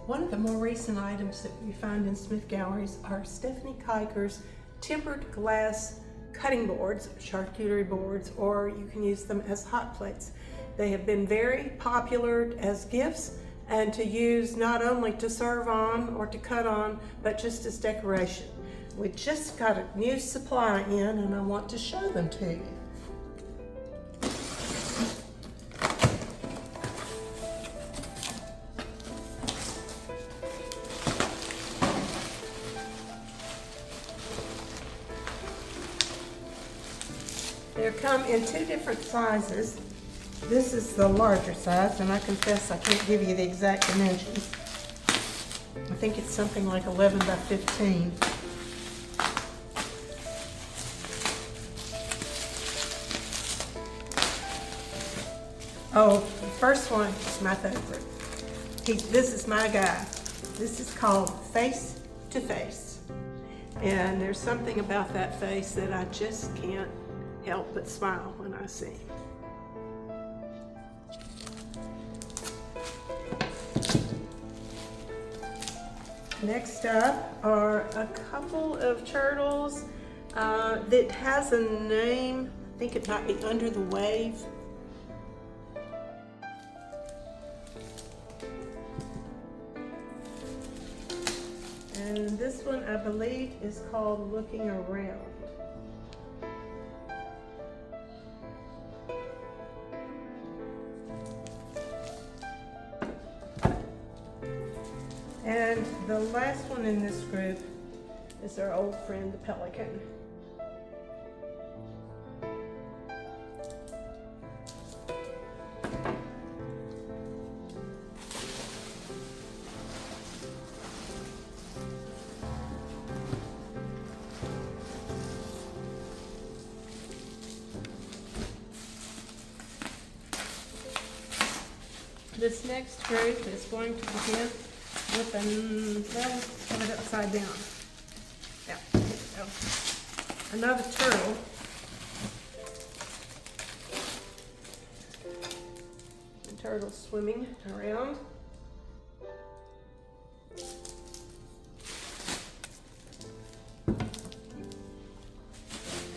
One of the more recent items that we find in Smith Galleries are Stephanie Kiker's tempered glass cutting boards, charcuterie boards, or you can use them as hot plates. They have been very popular as gifts and to use not only to serve on or to cut on, but just as decoration. We just got a new supply in and I want to show them to you. They come in two different sizes. This is the larger size, and I confess I can't give you the exact dimensions. I think it's something like 11 by 15. Oh, the first one is my favorite. This is my guy. This is called Face to Face. And there's something about that face that I just can't help but smile when I see. Next up are a couple of turtles that has a name. I think it might be Under the Wave. And this one I believe is called Looking Around. And the last one in this group is our old friend, the pelican. This next group is going to begin with have it upside down. Yeah, there we go. Another turtle. The turtle swimming around.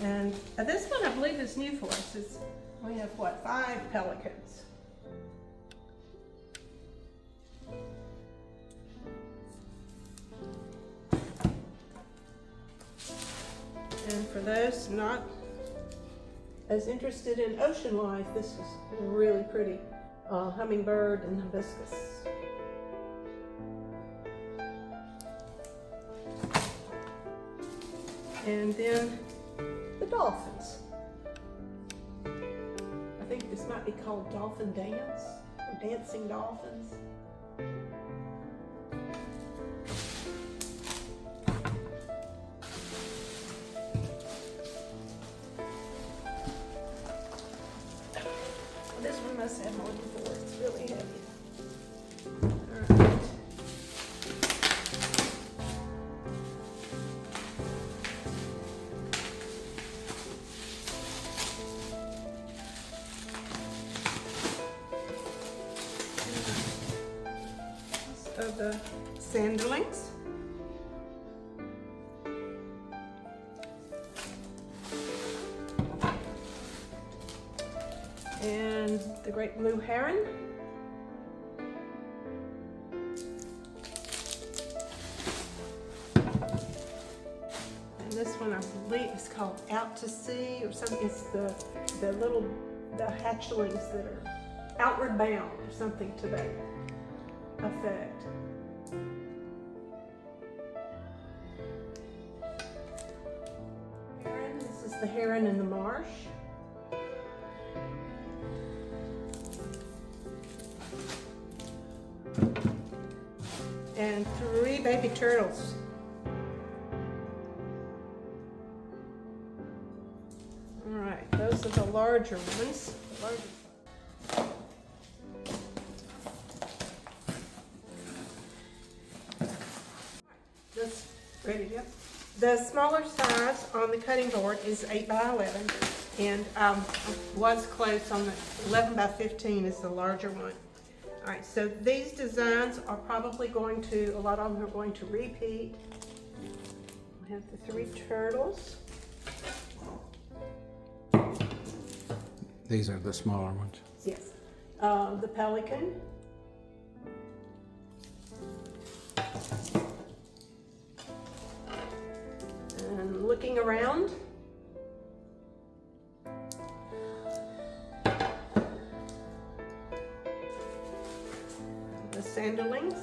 And this one I believe is new for us. We have what, 5 pelicans. And for those not as interested in ocean life, this is really pretty. Hummingbird and hibiscus. And then the dolphins. I think this might be called Dolphin Dance, or Dancing Dolphins. This one must have more than 4. It's really heavy. All right. Of the sandalings. And the great blue heron. And this one I believe is called Out to Sea or something. It's the hatchlings that are outward bound or something to that effect. Heron, this is the heron in the marsh. And 3 baby turtles. All right, those are the larger ones. That's ready to go. The smaller size on the cutting board is 8 by 11, and was close on the 11 by 15 is the larger one. All right, so these designs are probably going to, a lot of them are going to repeat. We have the 3 turtles. These are the smaller ones. Yes. The pelican. And looking around. The sanderlings.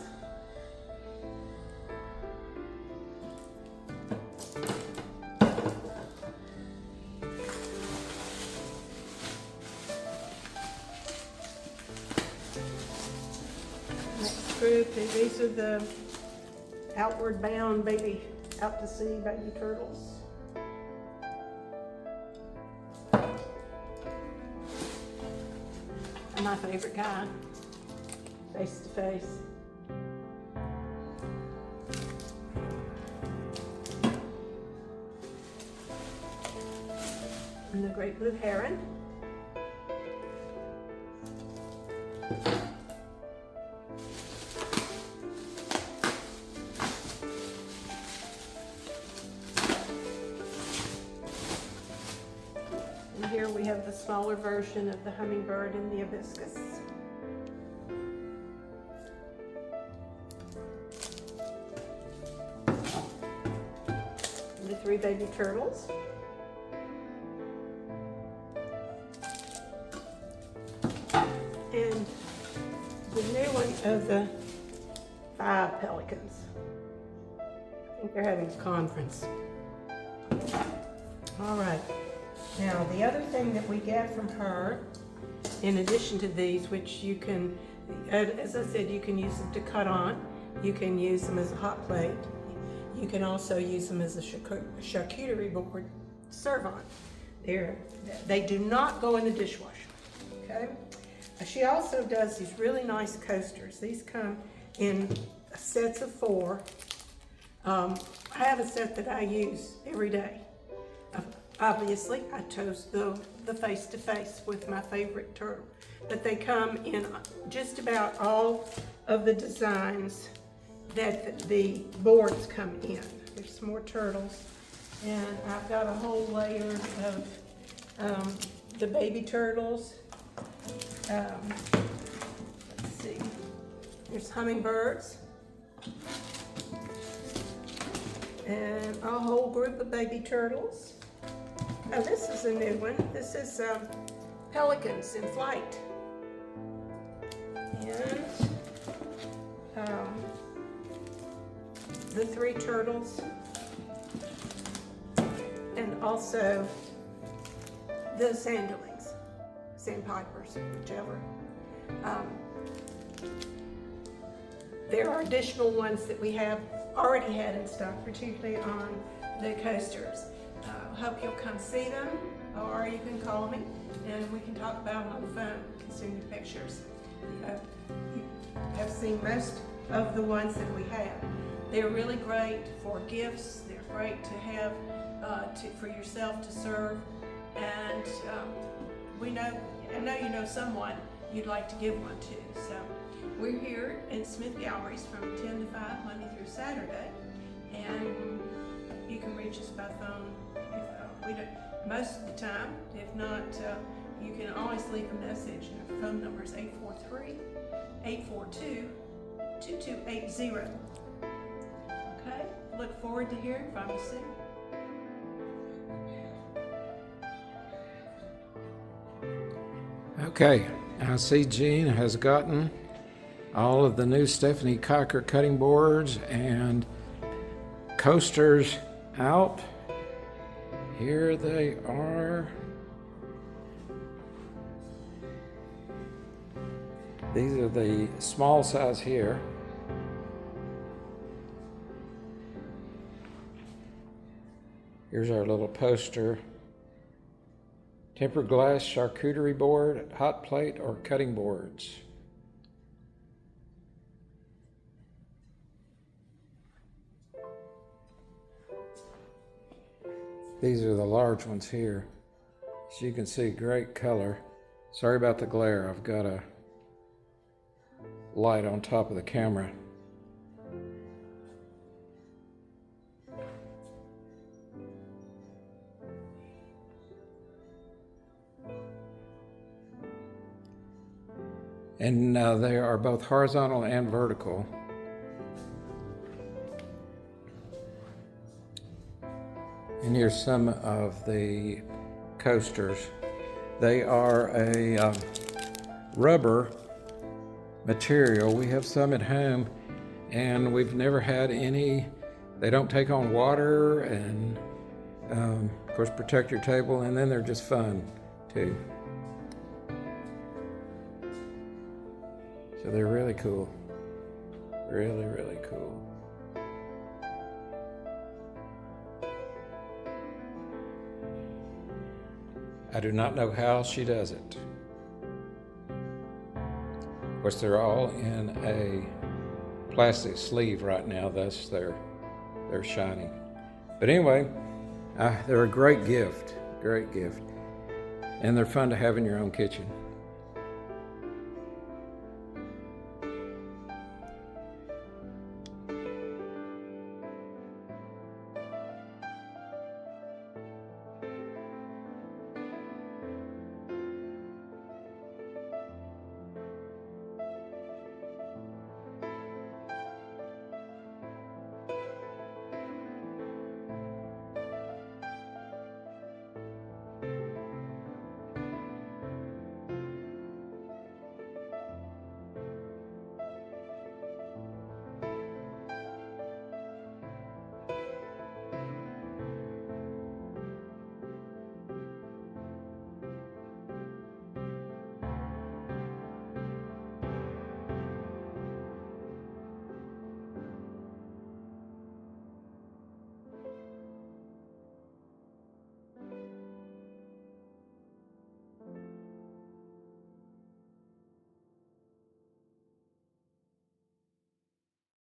Next group, these are the outward bound baby, out to sea baby turtles. And my favorite guy, face to face. And the great blue heron. And here we have the smaller version of the hummingbird and the hibiscus. And the 3 baby turtles. And the new one of the 5 pelicans. I think they're having a conference. All right. Now, the other thing that we get from her, in addition to these, which you can, as I said, you can use them to cut on. You can use them as a hot plate. You can also use them as a charcuterie board to serve on. They do not go in the dishwasher, okay? She also does these really nice coasters. These come in sets of 4. I have a set that I use every day. Obviously, I chose the face-to-face with my favorite turtle. But they come in just about all of the designs that the boards come in. There's some more turtles. And I've got a whole layer of the baby turtles. Let's see. There's hummingbirds. And a whole group of baby turtles. Oh, this is a new one. This is pelicans in flight. And the 3 turtles. And also the sanderlings, sandpipers, whichever. There are additional ones that we have already had in stock, particularly on the coasters. Hope you'll come see them, or you can call me and we can talk about them on the phone. You can send me pictures. You have seen most of the ones that we have. They're really great for gifts. They're great to have for yourself to serve. And I know you know someone you'd like to give one to. So we're here in Smith Galleries from 10 to 5 Monday through Saturday, and you can reach us by phone. We don't, most of the time. If not, you can always leave a message. Our phone number is 843-842-2280. Okay, look forward to hearing from you soon. Okay, I see Jean has gotten all of the new Stephanie Kiker cutting boards and coasters out. Here they are. These are the small size here. Here's our little poster. Tempered glass charcuterie board, hot plate, or cutting boards. These are the large ones here. As you can see, great color. Sorry about the glare. I've got a light on top of the camera. And they are both horizontal and vertical. And here's some of the coasters. They are a rubber material. We have some at home, and we've never had any. They don't take on water, and of course protect your table, and then they're just fun too. So they're really cool. Really, really cool. I do not know how she does it. Of course, they're all in a plastic sleeve right now, thus they're shiny. But anyway, they're a great gift, and they're fun to have in your own kitchen.